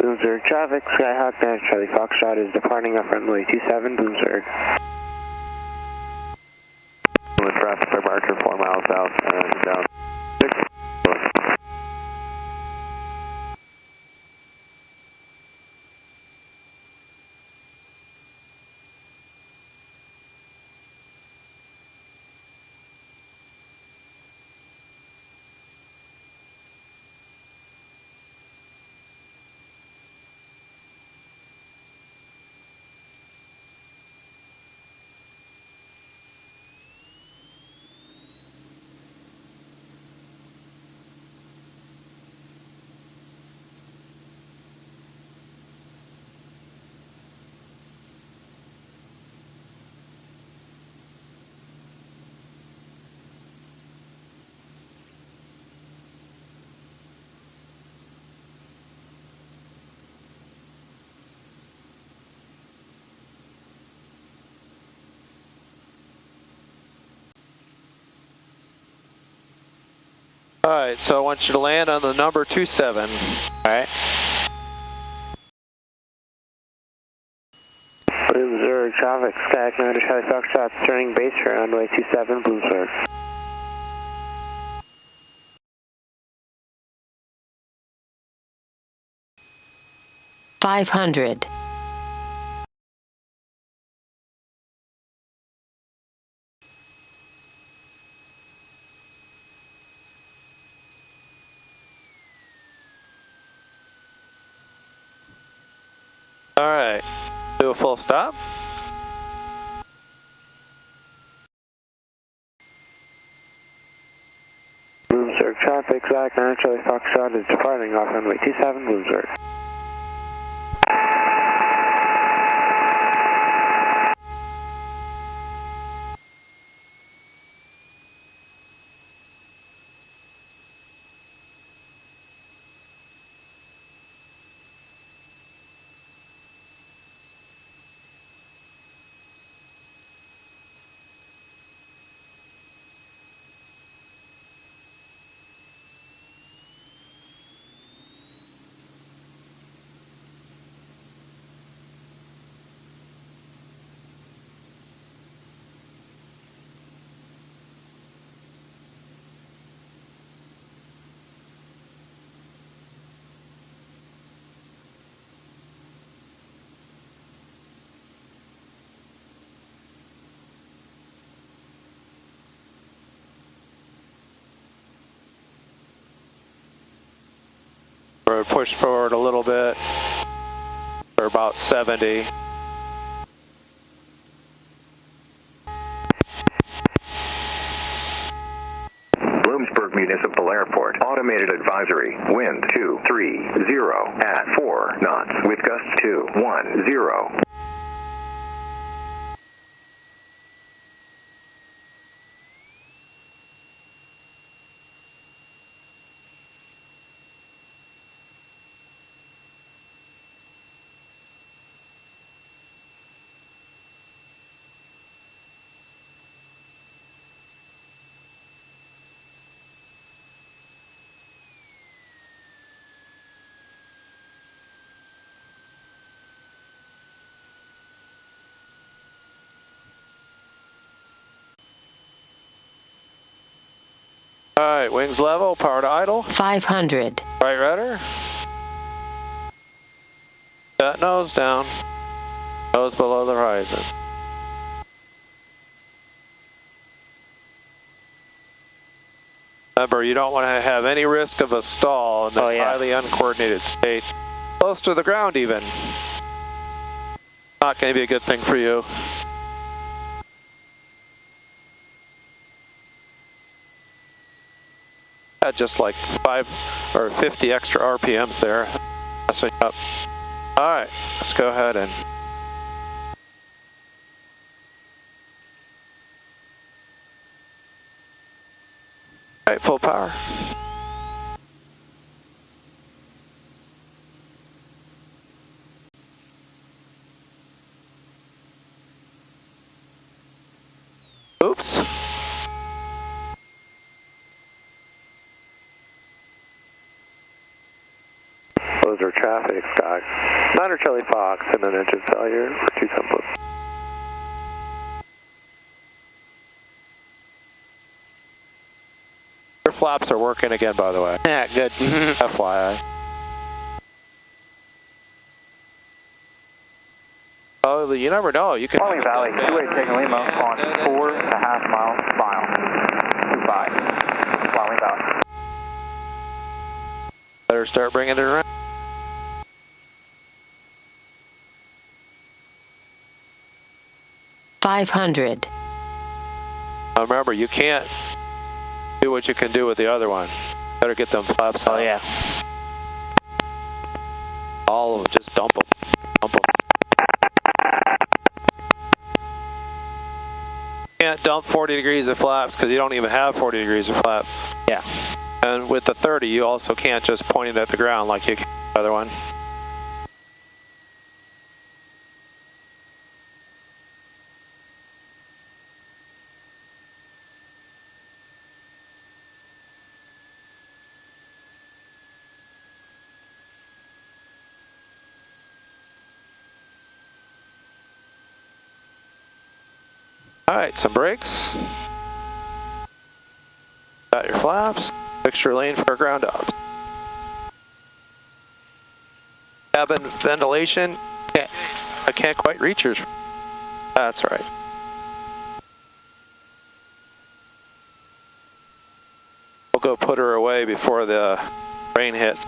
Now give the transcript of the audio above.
Bloomsburg traffic, Skyhawk 9 Charlie Foxtrot is departing off runway 27, Bloomsburg. With traffic departure 4 miles south, down 6. Alright, so I want you to land on the number 27. Alright. Bloomsburg traffic, Skyhawk 9 Charlie Foxtrot, turning base for runway 27, Bloomsburg. $500. Alright. Do a full stop. Bloomsburg traffic, Skyhawk 9 Charlie Foxtrot is departing off runway 27, Bloomsburg. We're pushed forward a little bit. We're about 70. Bloomsburg Municipal Airport. Automated advisory. Wind 230 at 4 knots with gusts 210. Alright, wings level, power to idle. 500. Right rudder. Set nose down. Nose below the horizon. Remember, you don't want to have any risk of a stall in this highly uncoordinated state. Close to the ground even. Not going to be a good thing for you. Just like 5 or 50 extra RPMs there. Messing up. Alright, let's go ahead and alright, full power. Oops. Roger, traffic, Scott. 9 Charlie Fox, and an engine failure for 27 Blue. Your flaps are working again, by the way. Yeah, good. FYI. Oh, you never know. You can. Farley Valley, 2-way taking Lima on 4.5 miles final. 25. Farley Valley. Better start bringing it around. $500. Now remember, you can't do what you can do with the other one. Better get them flaps out. Oh, yeah. All of them, just dump them. Dump them. You can't dump 40 degrees of flaps because you don't even have 40 degrees of flap. Yeah. And with the 30, you also can't just point it at the ground like you can with the other one. Alright, some brakes. Got your flaps. Fix your lane for ground out. Cabin ventilation. I can't quite reach yours. That's right. We'll go put her away before the rain hits.